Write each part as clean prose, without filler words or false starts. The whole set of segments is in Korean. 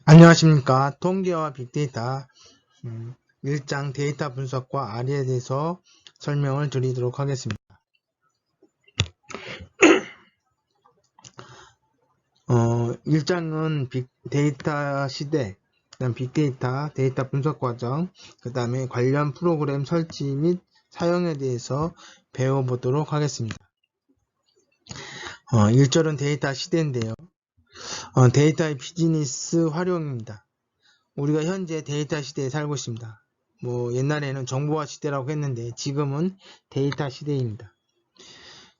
안녕하십니까. 통계와 빅데이터 1장 데이터 분석과 아래에 대해서 설명을 드리도록 하겠습니다. 1장은 빅데이터 시대, 그다음 빅데이터, 데이터 분석 과정, 그 다음에 관련 프로그램 설치 및 사용에 대해서 배워보도록 하겠습니다. 1절은 데이터 시대인데요. 데이터의 비즈니스 활용입니다. 우리가 현재 데이터 시대에 살고 있습니다. 옛날에는 정보화 시대라고 했는데 지금은 데이터 시대입니다.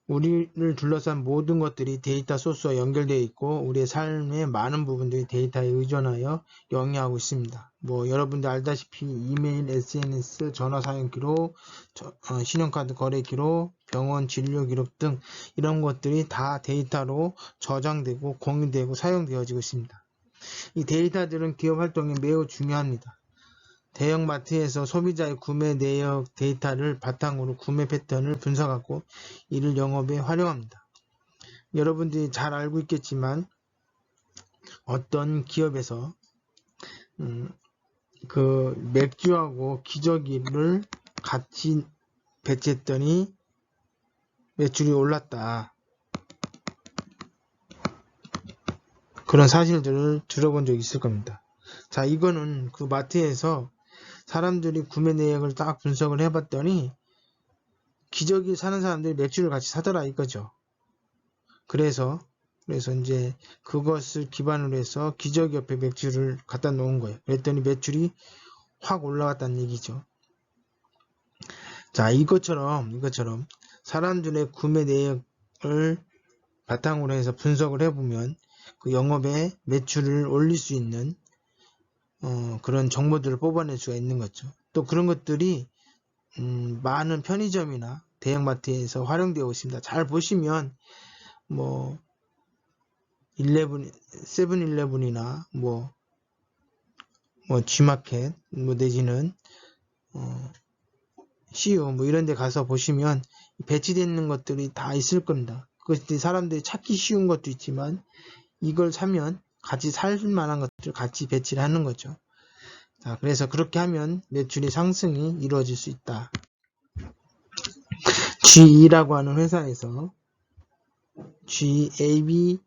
우리를 둘러싼 모든 것들이 데이터 소스와 연결되어 있고 우리의 삶의 많은 부분들이 데이터에 의존하여 영위하고 있습니다. 여러분들 알다시피 이메일, SNS, 전화 사용 기록, 신용카드 거래 기록, 병원 진료 기록 등 이런 것들이 다 데이터로 저장되고 공유되고 사용되어지고 있습니다. 이 데이터들은 기업 활동에 매우 중요합니다. 대형마트에서 소비자의 구매 내역 데이터를 바탕으로 구매 패턴을 분석하고 이를 영업에 활용합니다. 여러분들이 잘 알고 있겠지만 어떤 기업에서 그 맥주하고 기저귀를 같이 배치했더니 매출이 올랐다. 그런 사실들을 들어본 적이 있을 겁니다. 자, 이거는 그 마트에서 사람들이 구매 내역을 딱 분석을 해봤더니 기저귀 사는 사람들이 매출을 같이 사더라 이거죠. 그래서 이제 그것을 기반으로 해서 기저귀 옆에 맥주를 갖다 놓은 거예요. 그랬더니 매출이 확 올라갔다는 얘기죠. 자, 이것처럼 사람들의 구매 내역을 바탕으로 해서 분석을 해보면 그 영업에 매출을 올릴 수 있는 그런 정보들을 뽑아낼 수가 있는 거죠. 또 그런 것들이 많은 편의점이나 대형마트에서 활용되고 있습니다. 잘 보시면 세븐일레븐이나 G마켓 내지는 CU 이런 데 가서 보시면 배치되어 있는 것들이 다 있을 겁니다. 그것들이 사람들이 찾기 쉬운 것도 있지만 이걸 사면 같이 살 만한 것들을 같이 배치를 하는 거죠. 자, 그래서 그렇게 하면 매출이 상승이 이루어질 수 있다. GE라고 하는 회사에서 G아비에이션이라고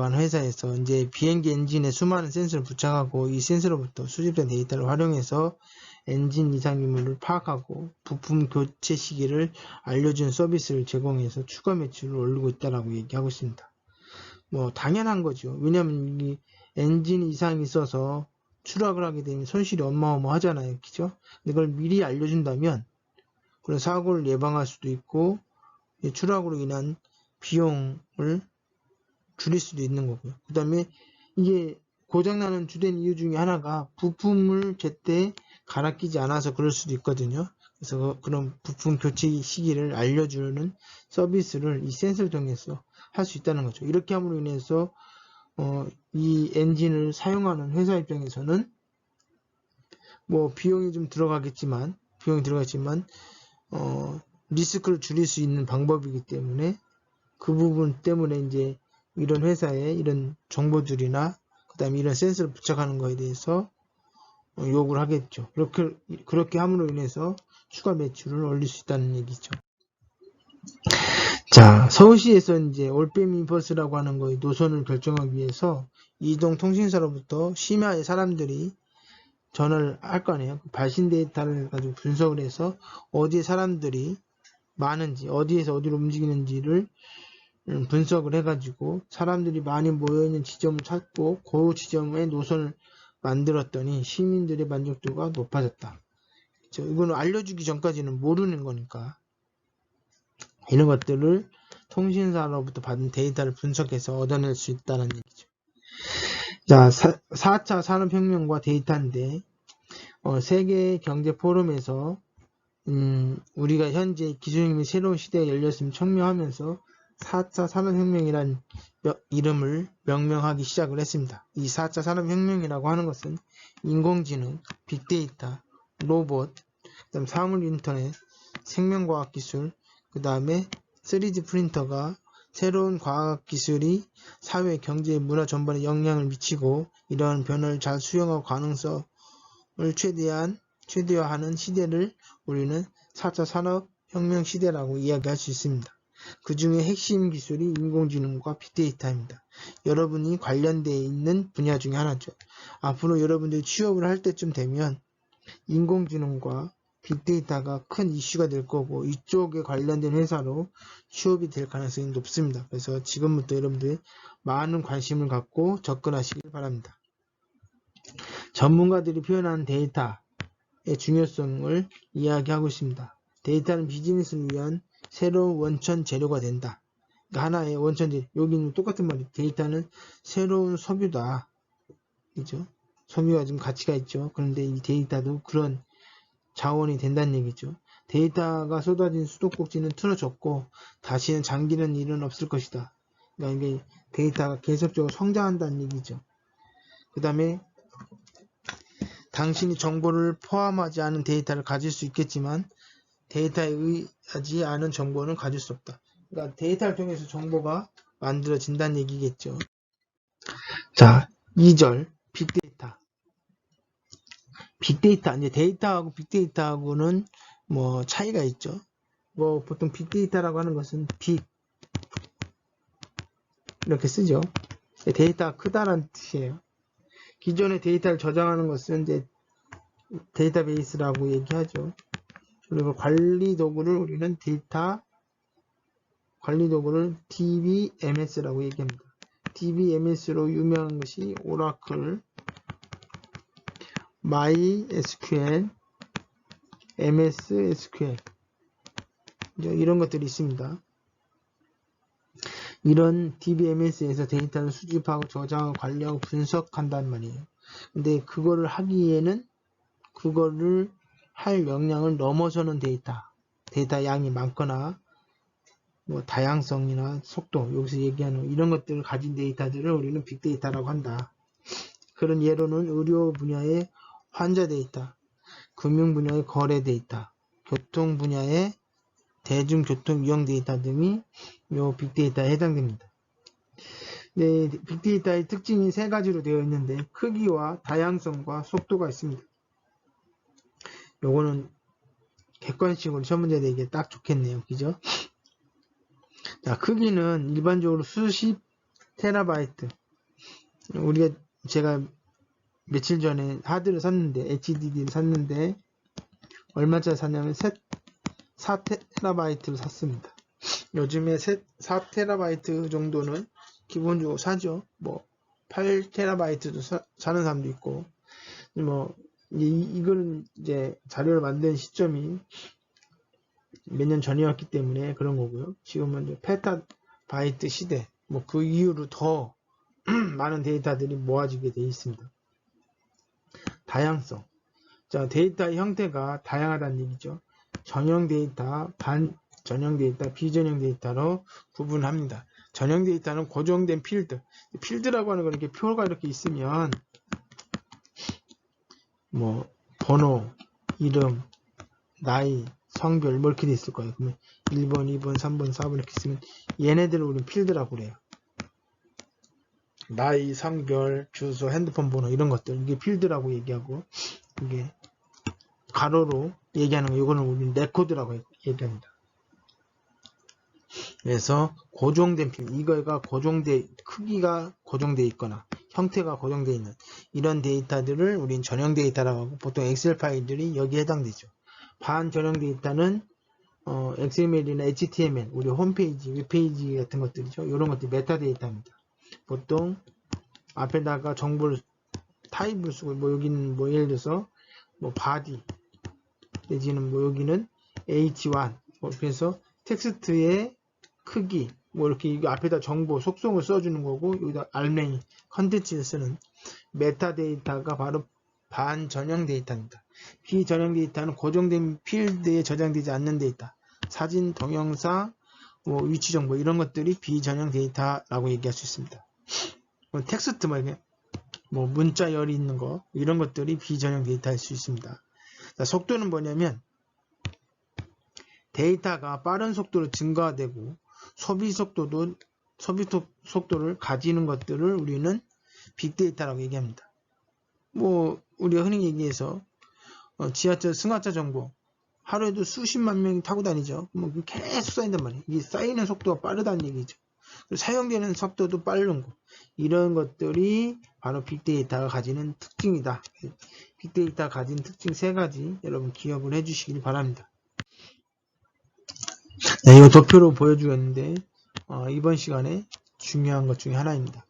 하는 회사에서 이제 비행기 엔진에 수많은 센서를 부착하고 이 센서로부터 수집된 데이터를 활용해서 엔진 이상 유무를 파악하고 부품 교체 시기를 알려주는 서비스를 제공해서 추가 매출을 올리고 있다라고 얘기하고 있습니다. 당연한 거죠. 왜냐하면 이 엔진 이상이 있어서 추락을 하게 되면 손실이 어마어마하잖아요. 그죠? 이걸 미리 알려준다면 그런 사고를 예방할 수도 있고 추락으로 인한 비용을 줄일 수도 있는 거고요. 그 다음에 이게 고장나는 주된 이유 중에 하나가 부품을 제때 갈아 끼지 않아서 그럴 수도 있거든요. 그래서 그런 부품 교체 시기를 알려주는 서비스를 이 센서를 통해서 할 수 있다는 거죠. 이렇게 함으로 인해서 이 엔진을 사용하는 회사 입장에서는 비용이 좀 들어가겠지만 리스크를 줄일 수 있는 방법이기 때문에 그 부분 때문에 이제 이런 회사에 이런 정보들이나 그 다음에 이런 센서를 부착하는 거에 대해서 요구를 하겠죠. 그렇게 함으로 인해서 추가 매출을 올릴 수 있다는 얘기죠. 자, 서울시에서 이제 올빼미버스라고 하는 거의 노선을 결정하기 위해서 이동통신사로부터 심야에 사람들이 전화를 할 거 아니에요. 발신 데이터를 가지고 분석을 해서 어디에 사람들이 많은지, 어디에서 어디로 움직이는지를 분석을 해가지고 사람들이 많이 모여있는 지점을 찾고 그 지점에 노선을 만들었더니 시민들의 만족도가 높아졌다. 이거는 알려주기 전까지는 모르는 거니까 이런 것들을 통신사로부터 받은 데이터를 분석해서 얻어낼 수 있다는 얘기죠. 자, 4차 산업혁명과 데이터인데 세계 경제 포럼에서 우리가 현재 기술력 및 새로운 시대에 열렸음을 청명하면서 4차 산업혁명이란 이름을 명명하기 시작을 했습니다. 이 4차 산업혁명이라고 하는 것은 인공지능, 빅데이터, 로봇, 그다음 사물인터넷, 생명과학기술, 그 다음에 3D 프린터가 새로운 과학기술이 사회, 경제, 문화 전반에 영향을 미치고 이러한 변화를 잘 수용할 가능성을 최대화하는 시대를 우리는 4차 산업혁명 시대라고 이야기할 수 있습니다. 그 중에 핵심 기술이 인공지능과 빅데이터입니다. 여러분이 관련되어 있는 분야 중에 하나죠. 앞으로 여러분들이 취업을 할 때쯤 되면 인공지능과 빅데이터가 큰 이슈가 될 거고 이쪽에 관련된 회사로 취업이 될 가능성이 높습니다. 그래서 지금부터 여러분들이 많은 관심을 갖고 접근하시길 바랍니다. 전문가들이 표현한 데이터의 중요성을 이야기하고 있습니다. 데이터는 비즈니스를 위한 새로운 원천 재료가 된다. 그러니까 하나의 원천 재료. 여기는 똑같은 말이에요. 데이터는 새로운 석유다. 그죠? 석유가 좀 가치가 있죠. 그런데 이 데이터도 그런 자원이 된다는 얘기죠. 데이터가 쏟아진 수도꼭지는 틀어졌고 다시는 잠기는 일은 없을 것이다. 그러니까 이게 데이터가 계속적으로 성장한다는 얘기죠. 그 다음에 당신이 정보를 포함하지 않은 데이터를 가질 수 있겠지만 데이터에 의하지 않은 정보는 가질 수 없다. 그러니까 데이터를 통해서 정보가 만들어진다는 얘기겠죠. 자, 2절 빅데이터. 빅데이터, 이제 데이터하고 빅데이터하고는 뭐 차이가 있죠. 뭐 보통 빅데이터라고 하는 것은 빅 이렇게 쓰죠. 데이터가 크다라는 뜻이에요. 기존의 데이터를 저장하는 것은 이제 데이터베이스라고 얘기하죠. 그리고 관리 도구를 우리는 데이터 관리 도구를 DBMS라고 얘기합니다. DBMS로 유명한 것이 오라클, MySQL, MSSQL 이런 것들이 있습니다. 이런 DBMS에서 데이터를 수집하고 저장하고 관리하고 분석한단 말이에요. 근데 그거를 하기에는 그거를 할 역량을 넘어서는 데이터 양이 많거나 뭐 다양성이나 속도, 여기서 얘기하는 이런 것들을 가진 데이터들을 우리는 빅데이터라고 한다. 그런 예로는 의료 분야의 환자 데이터, 금융 분야의 거래 데이터, 교통 분야의 대중교통 이용 데이터 등이 요 빅데이터에 해당됩니다. 네, 빅데이터의 특징이 세 가지로 되어 있는데 크기와 다양성과 속도가 있습니다. 요거는 객관식으로 시험 문제 내기에 딱 좋겠네요. 그죠? 자, 크기는 일반적으로 수십 테라바이트. 제가 며칠 전에 하드를 샀는데, HDD를 샀는데, 얼마짜리 샀냐면 4테라바이트를 샀습니다. 요즘에 4테라바이트 정도는 기본적으로 사죠. 뭐, 8테라바이트도 사는 사람도 있고, 뭐, 이거는 이제 자료를 만든 시점이 몇 년 전이었기 때문에 그런 거고요. 지금은 이제 페타바이트 시대, 뭐 그 이후로 더 많은 데이터들이 모아지게 되어 있습니다. 다양성. 자, 데이터의 형태가 다양하다는 얘기죠. 전형 데이터, 반전형 데이터, 비전형 데이터로 구분합니다. 전형 데이터는 고정된 필드라고 하는 건 이렇게 표가 이렇게 있으면 뭐 번호, 이름, 나이, 성별 뭐 이렇게 돼 있을 거예요. 그러면 1번, 2번, 3번, 4번 이렇게 있으면 얘네들을 우리는 필드라고 그래요. 나이, 성별, 주소, 핸드폰 번호 이런 것들 이게 필드라고 얘기하고 이게 가로로 얘기하는 거 이거는 우리는 레코드라고 얘기합니다. 그래서 고정된 필드 이거가 크기가 고정되어 있거나 형태가 고정되어 있는 이런 데이터들을 우리는 전형 데이터라고 하고 보통 엑셀 파일들이 여기에 해당되죠. 반전형 데이터는 XML이나 HTML, 우리 홈페이지, 웹페이지 같은 것들이죠. 이런 것들이 메타데이터입니다. 보통 앞에다가 정보를 타입을 쓰고 뭐 여기는 뭐 예를 들어서 뭐 body 내지는 뭐 여기는 h1 뭐 그래서 텍스트의 크기 뭐 이렇게 이거 앞에다 정보 속성을 써주는 거고 여기다 알맹이 컨텐츠를 쓰는 메타데이터가 바로 반전형 데이터입니다. 비전형 데이터는 고정된 필드에 저장되지 않는 데이터 사진, 동영상, 뭐 위치 정보 이런 것들이 비전형 데이터라고 얘기할 수 있습니다. 텍스트 뭐 문자열이 있는 거 이런 것들이 비전형 데이터일 수 있습니다. 자, 속도는 뭐냐면 데이터가 빠른 속도로 증가되고 소비 속도도 소비 속도를 가지는 것들을 우리는 빅데이터라고 얘기합니다. 뭐 우리가 흔히 얘기해서 지하철 승하차 정보 하루에도 수십만 명이 타고 다니죠. 뭐 계속 쌓인단 말이에요. 이게 쌓이는 속도가 빠르다는 얘기죠. 사용되는 속도도 빠른 거. 이런 것들이 바로 빅데이터가 가지는 특징이다. 빅데이터가 가진 특징 3가지 여러분 기억을 해주시길 바랍니다. 네, 이거 도표로 보여주겠는데 이번 시간에 중요한 것 중에 하나입니다.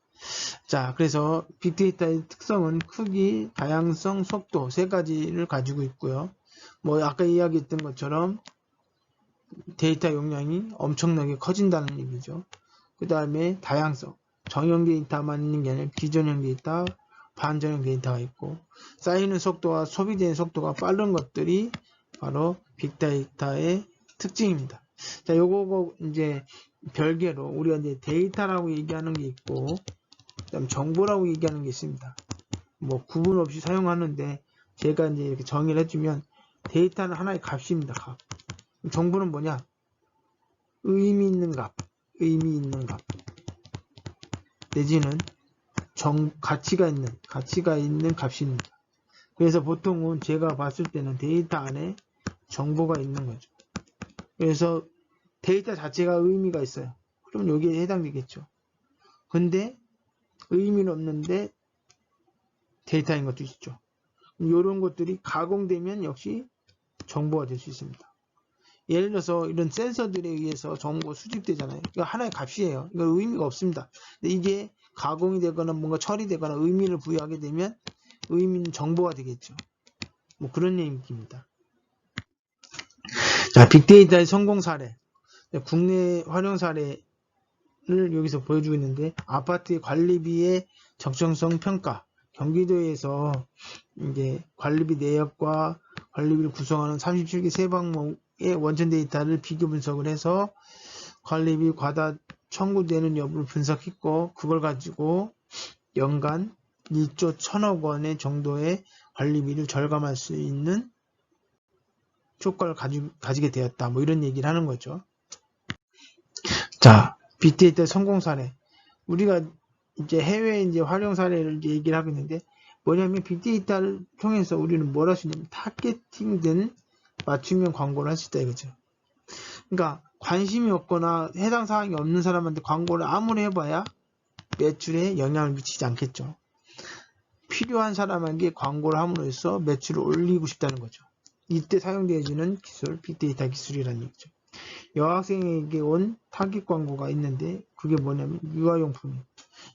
자, 그래서 빅데이터의 특성은 크기, 다양성, 속도 3가지를 가지고 있고요. 뭐 아까 이야기했던 것처럼 데이터 용량이 엄청나게 커진다는 얘기죠. 그 다음에 다양성, 정형 데이터만 있는 게 아니라 비전형 데이터, 반전형 데이터가 있고 쌓이는 속도와 소비되는 속도가 빠른 것들이 바로 빅데이터의 특징입니다. 자, 요거 이제 별개로 우리가 이제 데이터라고 얘기하는 게 있고 그다음 정보라고 얘기하는 게 있습니다. 뭐 구분 없이 사용하는데 제가 이제 이렇게 정의를 해주면 데이터는 하나의 값입니다. 값. 정보는 뭐냐? 의미 있는 값, 의미 있는 값. 내지는 가치가 있는 값입니다. 그래서 보통은 제가 봤을 때는 데이터 안에 정보가 있는 거죠. 그래서 데이터 자체가 의미가 있어요. 그럼 여기에 해당되겠죠. 근데 의미는 없는데 데이터인 것도 있죠. 이런 것들이 가공되면 역시 정보가 될 수 있습니다. 예를 들어서 이런 센서들에 의해서 정보가 수집되잖아요. 이거 하나의 값이에요. 이거 의미가 없습니다. 근데 이게 가공이 되거나 뭔가 처리되거나 의미를 부여하게 되면 의미는 정보가 되겠죠. 뭐 그런 얘기입니다. 자, 빅데이터의 성공 사례. 국내 활용 사례를 여기서 보여주고 있는데 아파트의 관리비의 적정성 평가. 경기도에서 이제 관리비 내역과 관리비를 구성하는 37개 세방목의 원천 데이터를 비교 분석을 해서 관리비 과다 청구되는 여부를 분석했고 그걸 가지고 연간 1조 1천억 원의 정도의 관리비를 절감할 수 있는 효과를 가지게 되었다. 뭐 이런 얘기를 하는 거죠. 자, 빅데이터 성공 사례. 우리가 이제 해외 이제 활용 사례를 이제 얘기를 하고 있는데 뭐냐면 빅데이터를 통해서 우리는 뭘 할 수 있냐면 타겟팅된 맞춤형 광고를 할 수 있다 이거죠. 그러니까 관심이 없거나 해당 사항이 없는 사람한테 광고를 아무리 해봐야 매출에 영향을 미치지 않겠죠. 필요한 사람에게 광고를 함으로써 매출을 올리고 싶다는 거죠. 이때 사용되어지는 기술, 빅데이터 기술이라는 얘기죠. 여학생에게 온 타깃 광고가 있는데 그게 뭐냐면 유아용품이에요.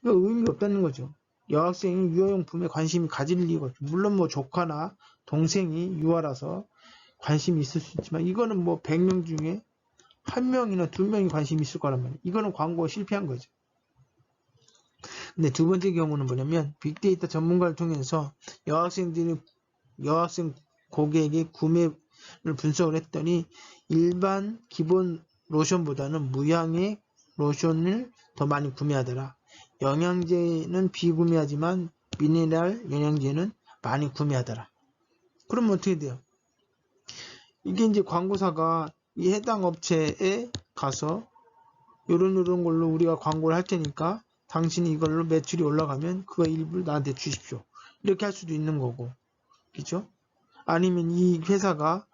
이거 의미가 없다는 거죠. 여학생이 유아용품에 관심이 가질 리가 없죠. 물론 뭐 조카나 동생이 유아라서 관심이 있을 수 있지만 이거는 뭐 100명 중에 1명이나 2명이 관심이 있을 거란 말이에요. 이거는 광고가 실패한 거죠. 근데 두 번째 경우는 뭐냐면 빅데이터 전문가를 통해서 여학생 고객의 구매를 분석을 했더니 일반 기본 로션보다는 무향의 로션을 더 많이 구매하더라. 영양제는 비구매하지만 미네랄 영양제는 많이 구매하더라. 그러면 어떻게 돼요? 이게 이제 광고사가 이 해당 업체에 가서 요런 걸로 우리가 광고를 할 테니까 당신이 이걸로 매출이 올라가면 그거 일부를 나한테 주십시오. 이렇게 할 수도 있는 거고. 그죠? 아니면 이 회사가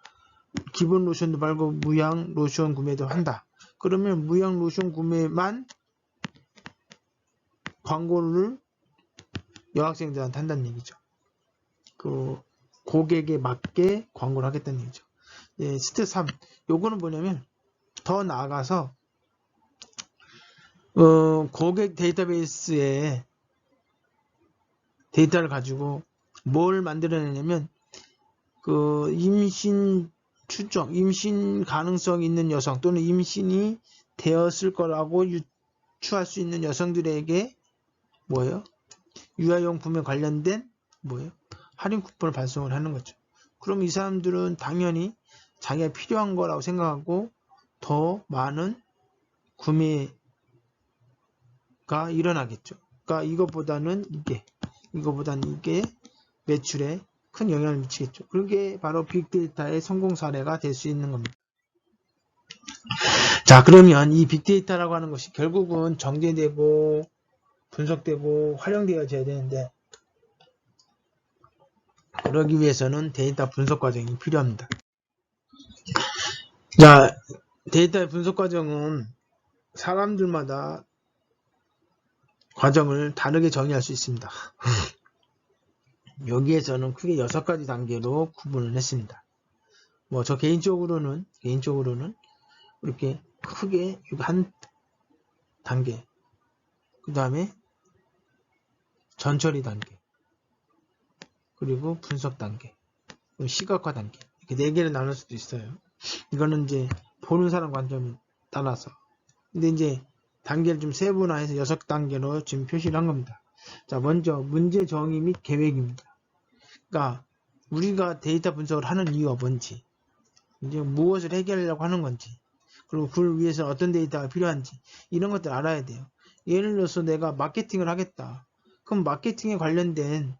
기본 로션도 말고 무향 로션 구매도 한다. 그러면 무향 로션 구매만 광고를 여학생들한테 한다는 얘기죠. 그 고객에 맞게 광고를 하겠다는 얘기죠. 예, 스텝 3. 요거는 뭐냐면 더 나아가서 고객 데이터베이스에 데이터를 가지고 뭘 만들어내냐면 그 임신 추정, 임신 가능성 있는 여성 또는 임신이 되었을 거라고 유추할 수 있는 여성들에게 뭐예요? 유아용품에 관련된 뭐예요? 할인 쿠폰을 발송을 하는 거죠. 그럼 이 사람들은 당연히 자기가 필요한 거라고 생각하고 더 많은 구매가 일어나겠죠. 그러니까 이것보다는 이게 매출에 큰 영향을 미치겠죠. 그게 바로 빅데이터의 성공 사례가 될 수 있는 겁니다. 자, 그러면 이 빅데이터라고 하는 것이 결국은 정제되고 분석되고 활용되어져야 되는데, 그러기 위해서는 데이터 분석 과정이 필요합니다. 자, 데이터 분석 과정은 사람들마다 과정을 다르게 정의할 수 있습니다. 여기에서는 크게 6가지 단계로 구분을 했습니다. 뭐 저 개인적으로는 이렇게 크게 한 단계, 그 다음에 전처리 단계, 그리고 분석 단계, 시각화 단계, 이렇게 4개를 나눌 수도 있어요. 이거는 이제 보는 사람 관점에 따라서. 근데 이제 단계를 좀 세분화해서 6단계로 지금 표시를 한 겁니다. 자, 먼저 문제 정의 및 계획입니다. 그러니까 우리가 데이터 분석을 하는 이유가 뭔지, 이제 무엇을 해결하려고 하는 건지, 그리고 그걸 위해서 어떤 데이터가 필요한지, 이런 것들 알아야 돼요. 예를 들어서 내가 마케팅을 하겠다. 그럼 마케팅에 관련된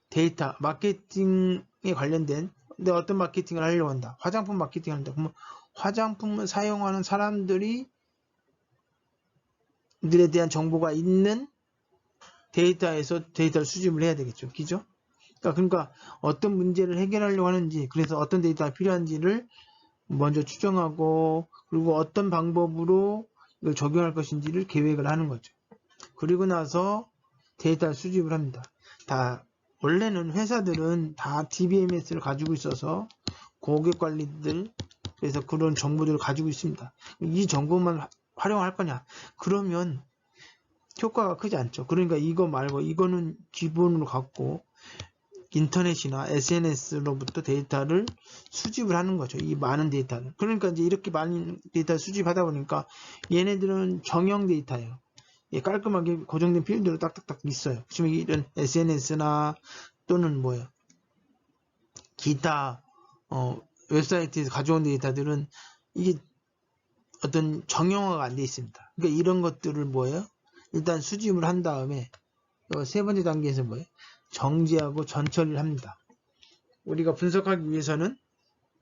데이터, 마케팅에 관련된, 내가 어떤 마케팅을 하려고 한다. 화장품 마케팅을 한다. 그러면 화장품을 사용하는 사람들에 대한 정보가 있는 데이터에서 데이터를 수집을 해야 되겠죠. 그죠? 그러니까 어떤 문제를 해결하려고 하는지, 그래서 어떤 데이터가 필요한지를 먼저 추정하고, 그리고 어떤 방법으로 이걸 적용할 것인지를 계획을 하는 거죠. 그리고 나서 데이터를 수집을 합니다. 원래는 회사들은 다 DBMS를 가지고 있어서 고객 관리들, 그래서 그런 정보들을 가지고 있습니다. 이 정보만 활용할 거냐? 그러면 효과가 크지 않죠. 그러니까 이거 말고 이거는 기본으로 갖고 인터넷이나 SNS로부터 데이터를 수집을 하는 거죠. 이 많은 데이터를. 그러니까 이제 이렇게 많은 데이터를 수집하다 보니까 얘네들은 정형 데이터예요. 예, 깔끔하게 고정된 필드로 딱딱딱 있어요. 지금 이런 SNS나 또는 기타 웹사이트에서 가져온 데이터들은 이게 어떤 정형화가 안 돼 있습니다. 그러니까 이런 것들을 일단 수집을 한 다음에 세 번째 단계에서 정지하고 전처리를 합니다. 우리가 분석하기 위해서는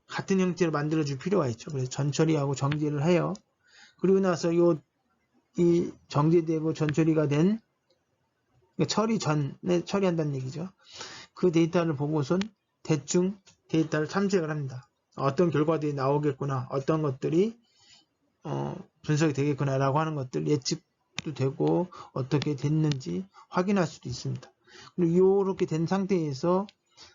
같은 형태로 만들어줄 필요가 있죠. 그래서 전처리하고 정지를 해요. 그리고 나서 이 정제되고 전처리가 된, 그러니까 처리 전에 처리한다는 얘기죠. 그 데이터를 보고선 대충 데이터를 탐색을 합니다. 어떤 결과들이 나오겠구나, 어떤 것들이 분석이 되겠구나 라고 하는 것들 예측도 되고 어떻게 됐는지 확인할 수도 있습니다. 그리고 이렇게 된 상태에서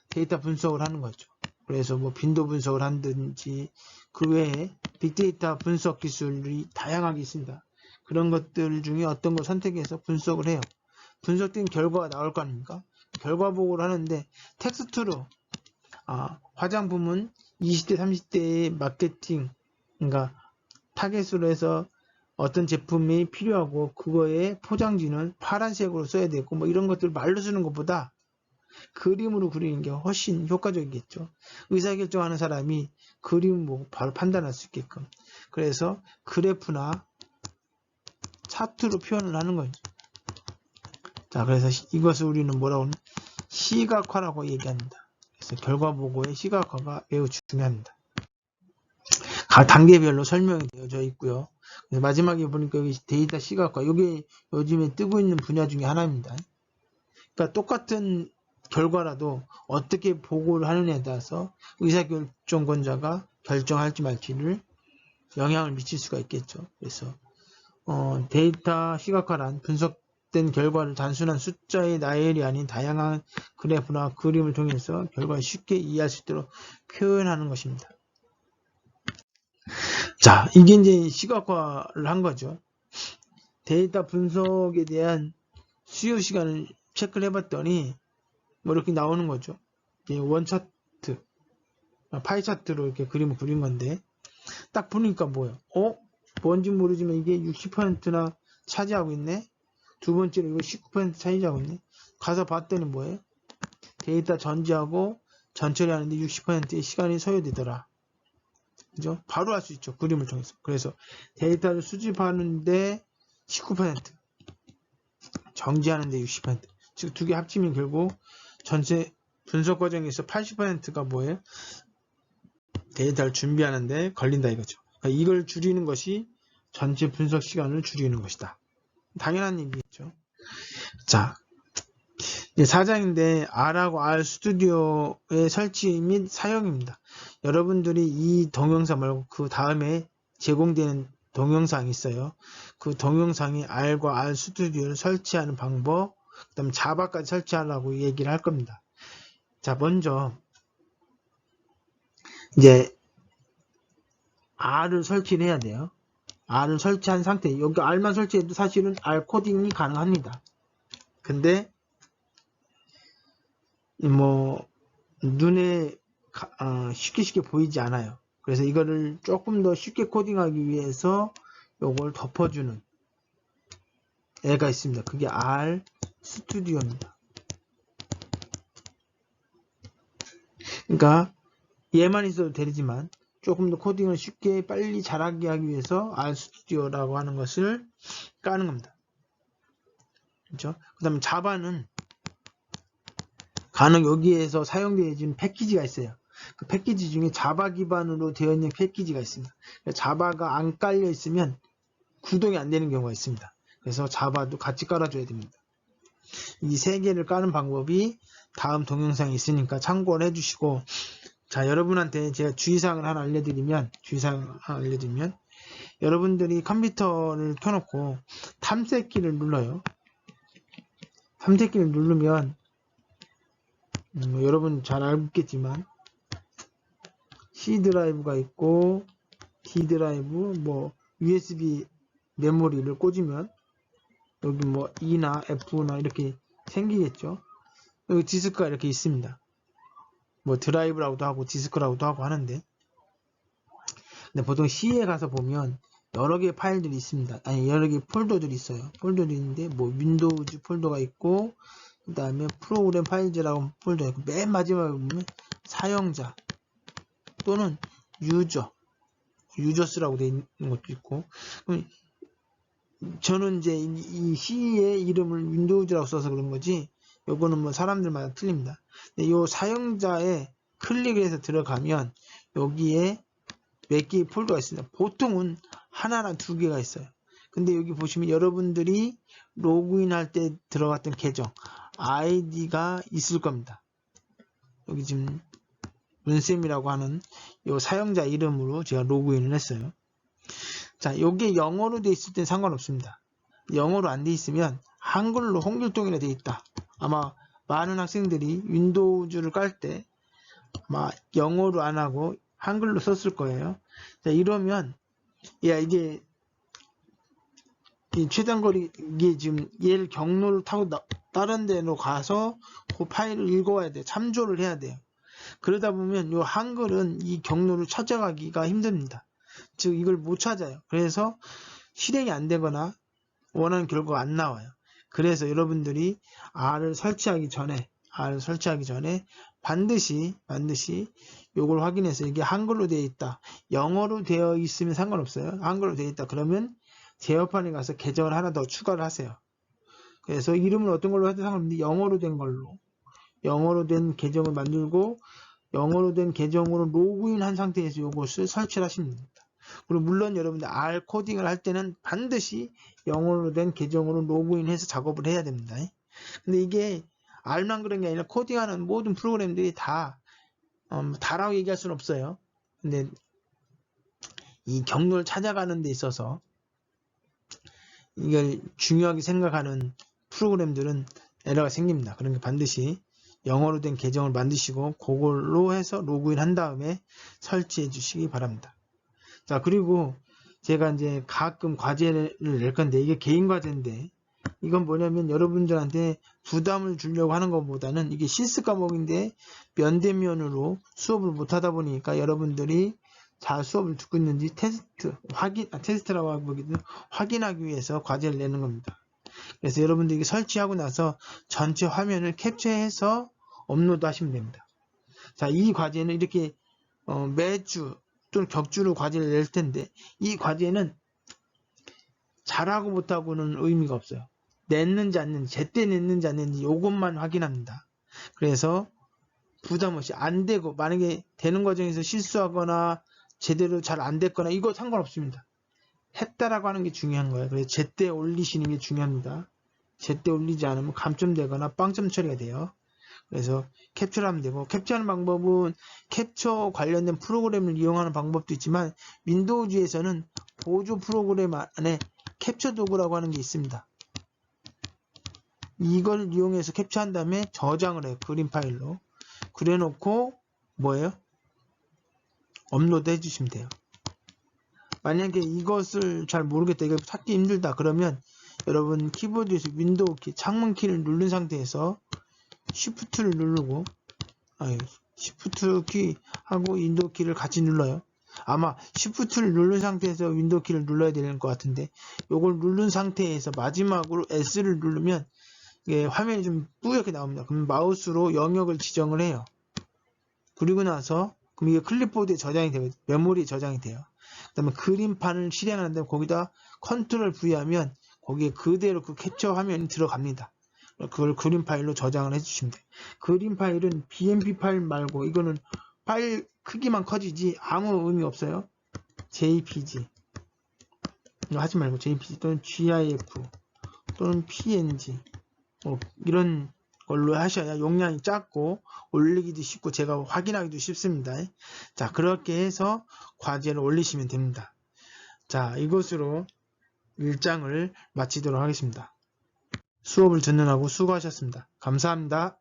데이터 분석을 하는 거죠. 그래서 빈도 분석을 한든지 그 외에 빅데이터 분석 기술이 다양하게 있습니다. 그런 것들 중에 어떤 걸 선택해서 분석을 해요. 분석된 결과가 나올 거 아닙니까? 결과 보고를 하는데 텍스트로 화장품은 20대 30대의 마케팅, 그러니까 타겟으로 해서 어떤 제품이 필요하고 그거의 포장지는 파란색으로 써야 되고 이런 것들 말로 쓰는 것보다 그림으로 그리는 게 훨씬 효과적이겠죠. 의사결정하는 사람이 그림 보고 바로 판단할 수 있게끔. 그래서 그래프나 차트로 표현을 하는 거죠. 자, 그래서 이것을 우리는 뭐라고 하면 시각화라고 얘기합니다. 그래서 결과 보고의 시각화가 매우 중요합니다. 각 단계별로 설명이 되어져 있고요. 그래서 마지막에 보니까 여기 데이터 시각화, 이게 요즘에 뜨고 있는 분야 중에 하나입니다. 그러니까 똑같은 결과라도 어떻게 보고를 하느냐에 따라서 의사결정권자가 결정할지 말지를 영향을 미칠 수가 있겠죠. 그래서 데이터 시각화란 분석된 결과를 단순한 숫자의 나열이 아닌 다양한 그래프나 그림을 통해서 결과를 쉽게 이해할 수 있도록 표현하는 것입니다. 자, 이게 이제 시각화를 한 거죠. 데이터 분석에 대한 수요 시간을 체크를 해봤더니 이렇게 나오는 거죠. 원차트, 파이 차트로 이렇게 그림을 그린 건데 딱 보니까 뭔지 모르지만 이게 60%나 차지하고 있네. 두 번째로 이거 19% 차지하고 있네. 가서 봤더니 데이터 전지하고 전처리 하는데 60%의 시간이 소요되더라. 그죠? 바로 할 수 있죠. 그림을 통해서. 그래서 데이터를 수집하는데 19%, 정지하는데 60%. 즉 두 개 합치면 결국 전체 분석 과정에서 80%가 데이터를 준비하는데 걸린다 이거죠. 이걸 줄이는 것이 전체 분석 시간을 줄이는 것이다. 당연한 얘기겠죠. 자, 이제 4장인데 R하고 R 스튜디오의 설치 및 사용입니다. 여러분들이 이 동영상 말고 그 다음에 제공되는 동영상이 있어요. 그 동영상이 R과 R 스튜디오를 설치하는 방법, 그 다음에 자바까지 설치하려고 얘기를 할 겁니다. 자, 먼저 이제 R을 설치를 해야 돼요. R을 설치한 상태, 여기 R만 설치해도 사실은 R 코딩이 가능합니다. 근데 뭐 눈에 쉽게 보이지 않아요. 그래서 이거를 조금 더 쉽게 코딩하기 위해서 요걸 덮어주는 애가 있습니다. 그게 R 스튜디오입니다. 그러니까 얘만 있어도 되지만 조금 더 코딩을 쉽게 빨리 잘하게 하기 위해서 R 스튜디오라고 하는 것을 까는 겁니다. 그렇죠? 그 다음에 자바는 간혹 여기에서 사용되어지는 패키지가 있어요. 그 패키지 중에 자바 기반으로 되어 있는 패키지가 있습니다. 자바가 안 깔려 있으면 구동이 안 되는 경우가 있습니다. 그래서 자바도 같이 깔아줘야 됩니다. 이 세 개를 까는 방법이 다음 동영상에 있으니까 참고를 해주시고, 자, 여러분한테 제가 주의사항을 하나 알려드리면, 여러분들이 컴퓨터를 켜놓고 탐색키를 눌러요. 탐색키를 누르면 여러분 잘 알겠지만 C 드라이브가 있고 D 드라이브, 뭐 USB 메모리를 꽂으면 여기 뭐 E나 F나 이렇게 생기겠죠. 여기 디스크가 이렇게 있습니다. 뭐 드라이브라고도 하고 디스크라고도 하고 하는데, 근데 보통 C에 가서 보면 여러 개의 파일들이 있습니다. 아니, 여러 개의 폴더들이 있어요. 폴더들이 있는데 뭐 윈도우즈 폴더가 있고, 그 다음에 프로그램 파일즈라고 폴더가 있고, 맨 마지막에 보면 사용자 또는 유저스라고 되어 있는 것도 있고, 저는 이제 이 C의 이름을 윈도우즈라고 써서 그런 거지, 요거는 뭐 사람들마다 틀립니다. 근데 요 사용자에 클릭을 해서 들어가면 여기에 몇 개의 폴더가 있습니다. 보통은 하나나 두 개가 있어요. 근데 여기 보시면 여러분들이 로그인 할 때 들어갔던 계정 아이디가 있을 겁니다. 여기 지금 문쌤이라고 하는 요 사용자 이름으로 제가 로그인을 했어요. 자, 요게 영어로 돼 있을 땐 상관없습니다. 영어로 안 돼 있으면 한글로 홍길동이라 돼 있다. 아마 많은 학생들이 윈도우즈를 깔 때 아마 영어로 안 하고 한글로 썼을 거예요. 자, 이러면 야, 이게 이 최단거리, 이게 지금 얘를 경로를 타고 다른 데로 가서 그 파일을 읽어와야 돼. 참조를 해야 돼요. 그러다 보면 요 한글은 이 경로를 찾아가기가 힘듭니다. 즉 이걸 못 찾아요. 그래서 실행이 안 되거나 원하는 결과가 안 나와요. 그래서 여러분들이 R을 설치하기 전에 반드시 요걸 확인해서 이게 한글로 되어 있다. 영어로 되어 있으면 상관없어요. 한글로 되어 있다. 그러면 제어판에 가서 계정을 하나 더 추가를 하세요. 그래서 이름은 어떤 걸로 해도 상관없는데 영어로 된 계정을 만들고 영어로 된 계정으로 로그인 한 상태에서 이것을 설치를 하시면 됩니다. 그리고 물론 여러분들 R 코딩을 할 때는 반드시 영어로 된 계정으로 로그인해서 작업을 해야 됩니다. 근데 이게 R만 그런 게 아니라 코딩하는 모든 프로그램들이 다라고 얘기할 수는 없어요. 근데 이 경로를 찾아가는 데 있어서 이걸 중요하게 생각하는 프로그램들은 에러가 생깁니다. 그러니까 반드시 영어로 된 계정을 만드시고 그걸로 해서 로그인 한 다음에 설치해 주시기 바랍니다. 자, 그리고 제가 이제 가끔 과제를 낼 건데 이게 개인 과제인데 이건 뭐냐면 여러분들한테 부담을 주려고 하는 것보다는 이게 실습 과목인데 면대면으로 수업을 못 하다 보니까 여러분들이 잘 수업을 듣고 있는지 테스트라고 하기는 확인하기 위해서 과제를 내는 겁니다. 그래서 여러분들이 이게 설치하고 나서 전체 화면을 캡처해서 업로드 하시면 됩니다. 자, 이 과제는 이렇게 매주 또는 격주로 과제를 낼 텐데 이 과제는 잘하고 못하고는 의미가 없어요. 냈는지 안 냈는지, 제때 냈는지 안 냈는지 이것만 확인합니다. 그래서 부담 없이 안 되고 만약에 되는 과정에서 실수하거나 제대로 잘 안 됐거나 이거 상관없습니다. 했다라고 하는 게 중요한 거예요. 그래서 제때 올리시는 게 중요합니다. 제때 올리지 않으면 감점되거나 빵점 처리가 돼요. 그래서 캡처를 하면 되고, 캡처하는 방법은 캡처 관련된 프로그램을 이용하는 방법도 있지만 윈도우즈에서는 보조 프로그램 안에 캡처 도구라고 하는 게 있습니다. 이걸 이용해서 캡처한 다음에 저장을 해요. 그림 파일로. 그래놓고 뭐예요? 업로드 해주시면 돼요. 만약에 이것을 잘 모르겠다, 이거 찾기 힘들다 그러면 여러분 키보드에서 윈도우 키, 창문 키를 누른 상태에서 Shift를 누르고, Shift 키하고 윈도우 키를 같이 눌러요. 아마 Shift를 누른 상태에서 윈도우 키를 눌러야 되는 것 같은데, 요걸 누른 상태에서 마지막으로 S를 누르면 이게 화면이 좀 뿌옇게 나옵니다. 그럼 마우스로 영역을 지정을 해요. 그리고 나서 그럼 이게 클립보드에 저장이 되고 메모리에 저장이 돼요. 그 다음에 그림판을 실행하는데 거기다 컨트롤 V 하면 거기에 그대로 그 캡처 화면이 들어갑니다. 그걸 그림 파일로 저장을 해주시면 돼요. 그림 파일은 BMP 파일 말고 이거는 파일 크기만 커지지 아무 의미 없어요. JPG 하지 말고 JPG 또는 GIF 또는 PNG 이런 걸로 하셔야 용량이 작고 올리기도 쉽고 제가 확인하기도 쉽습니다. 자, 그렇게 해서 과제를 올리시면 됩니다. 자, 이것으로 1장을 마치도록 하겠습니다. 수업을 듣느라고 수고하셨습니다. 감사합니다.